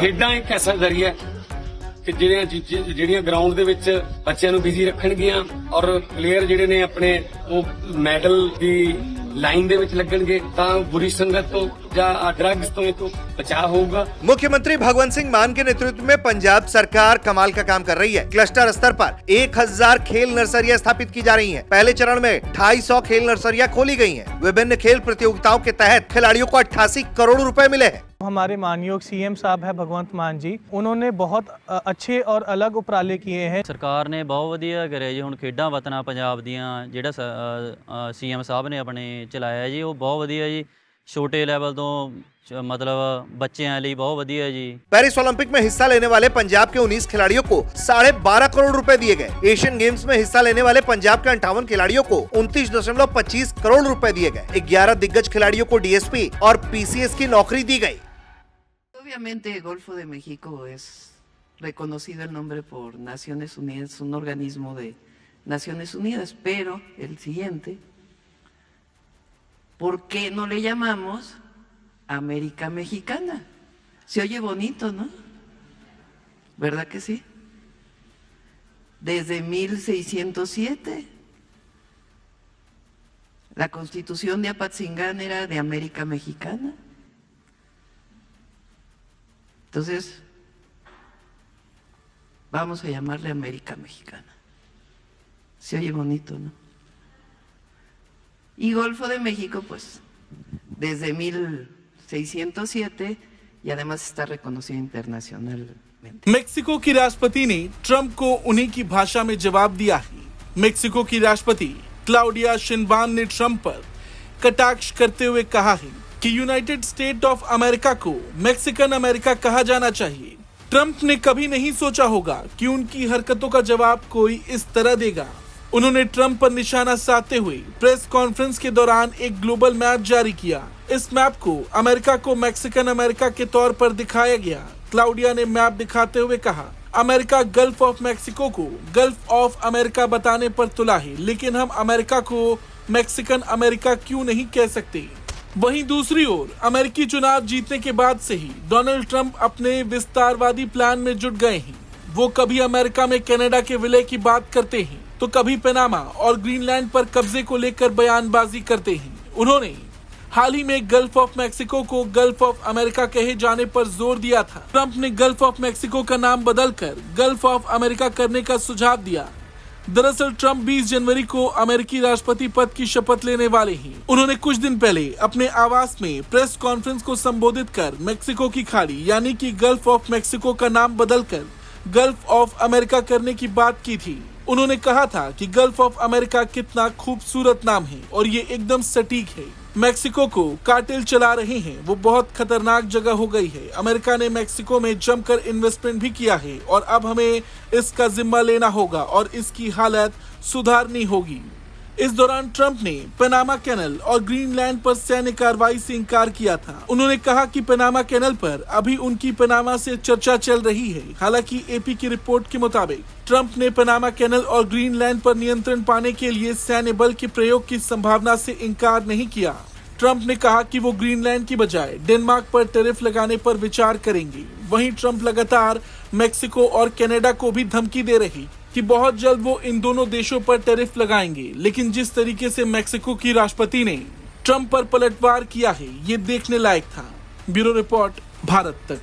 ਖੇਡਾਂ ਇੱਕ ਐਸਾ ਜ਼ਰੀਆ ਹੈ ਕਿ ਜਿਹੜੀਆਂ ਗਰਾਊਂਡ ਦੇ ਵਿੱਚ ਬੱਚਿਆਂ ਨੂੰ ਬਿਜ਼ੀ ਰੱਖਣਗੀਆਂ ਔਰ ਪਲੇਅਰ ਜਿਹੜੇ ਨੇ ਆਪਣੇ ਉਹ ਮੈਡਲ ਦੀ लाइन दे विच लगणगे तां बुरी संगत तो या ड्रग्स तो ये तो बचाव होगा। मुख्यमंत्री भगवंत सिंह मान के नेतृत्व में पंजाब सरकार कमाल का काम कर रही है। क्लस्टर स्तर पर 1000 खेल नर्सरियां स्थापित की जा रही हैं। पहले चरण में 250 खेल नर्सरियां खोली गई हैं। विभिन्न खेल प्रतियोगिताओं के तहत खिलाड़ियों को 88 करोड़ रुपए मिले हैं। हमारे मानयोग सीएम साहब है भगवंत मान जी, उन्होंने बहुत अच्छे और अलग उपराले किए हैं। सरकार ने बहुत वधिया करे जी। हुण खेडां वतना पंजाब दियां जिहड़ा सीएम साहब ने अपने चलाया जी, वो बहुत वधिया जी। छोटे लेवल तो मतलब बच्चों लिए बहुत वधिया जी। पेरिस ओलंपिक में हिस्सा लेने वाले पंजाब के 19 खिलाड़ियों को 12.5 करोड़ रुपए दिए गए। एशियन गेम्स में हिस्सा लेने वाले पंजाब के 58 खिलाड़ियों को 29.25 करोड़ रुपए दिए गए। 11 दिग्गज खिलाड़ियों को डीएसपी और पीसीएस की नौकरी दी गई। Obviamente el Golfo de México es reconocido el nombre por Naciones Unidas, un organismo de Naciones Unidas, pero el siguiente, ¿por qué no le llamamos América Mexicana? Se oye bonito, ¿no? ¿Verdad que sí? Desde 1607, la Constitución de Apatzingán era de América Mexicana. Entonces, vamos a llamarle América Mexicana. Se oye bonito, ¿no? Y Golfo de México, pues, desde 1607 y además está reconocido internacionalmente. Mexico की राष्ट्रपति ने Trump को उन्हीं की भाषा में जवाब दिया है। मेक्सिको की राष्ट्रपति क्लाउडिया शिनबाम ने ट्रंप पर कटाक्ष करते हुए कहा है कि यूनाइटेड स्टेट ऑफ अमेरिका को मैक्सिकन अमेरिका कहा जाना चाहिए। ट्रंप ने कभी नहीं सोचा होगा कि उनकी हरकतों का जवाब कोई इस तरह देगा। उन्होंने ट्रंप पर निशाना साधते हुए प्रेस कॉन्फ्रेंस के दौरान एक ग्लोबल मैप जारी किया। इस मैप को अमेरिका को मैक्सिकन अमेरिका के तौर पर दिखाया गया। क्लाउडिया ने मैप दिखाते हुए कहा, अमेरिका गल्फ ऑफ मैक्सिको को गल्फ ऑफ अमेरिका बताने पर तुला है, लेकिन हम अमेरिका को मैक्सिकन अमेरिका क्यों नहीं कह सकते। वहीं दूसरी ओर अमेरिकी चुनाव जीतने के बाद से ही डोनाल्ड ट्रंप अपने विस्तारवादी प्लान में जुट गए हैं। वो कभी अमेरिका में कनाडा के विलय की बात करते हैं तो कभी पनामा और ग्रीनलैंड पर कब्जे को लेकर बयानबाजी करते हैं। उन्होंने हाल ही में गल्फ ऑफ मैक्सिको को गल्फ ऑफ अमेरिका कहे जाने पर जोर दिया था। ट्रंप ने गल्फ ऑफ मैक्सिको का नाम बदलकर गल्फ ऑफ अमेरिका करने का सुझाव दिया। दरअसल ट्रंप 20 जनवरी को अमेरिकी राष्ट्रपति पद की शपथ लेने वाले हैं। उन्होंने कुछ दिन पहले अपने आवास में प्रेस कॉन्फ्रेंस को संबोधित कर मैक्सिको की खाड़ी यानी कि गल्फ ऑफ मैक्सिको का नाम बदलकर गल्फ ऑफ अमेरिका करने की बात की थी। उन्होंने कहा था कि गल्फ ऑफ अमेरिका कितना खूबसूरत नाम है और ये एकदम सटीक है। मैक्सिको को कार्टेल चला रहे हैं, वो बहुत खतरनाक जगह हो गई है। अमेरिका ने मैक्सिको में जमकर इन्वेस्टमेंट भी किया है और अब हमें इसका जिम्मा लेना होगा और इसकी हालत सुधारनी होगी। इस दौरान ट्रंप ने पनामा कैनल और ग्रीनलैंड पर सैन्य कार्रवाई से इनकार किया था। उन्होंने कहा कि पनामा कैनल पर अभी उनकी पनामा से चर्चा चल रही है। हालांकि एपी की रिपोर्ट के मुताबिक ट्रंप ने पनामा कैनल और ग्रीनलैंड पर नियंत्रण पाने के लिए सैन्य बल के प्रयोग की संभावना से इनकार नहीं किया। ट्रंप ने कहा कि वो ग्रीनलैंड की बजाय डेनमार्क पर टैरिफ लगाने पर विचार करेंगे। वहीं ट्रंप लगातार मैक्सिको और कनाडा को भी धमकी दे रही कि बहुत जल्द वो इन दोनों देशों पर टैरिफ लगाएंगे। लेकिन जिस तरीके से मैक्सिको की राष्ट्रपति ने ट्रंप पर पलटवार किया है, ये देखने लायक था। ब्यूरो रिपोर्ट, भारत तक।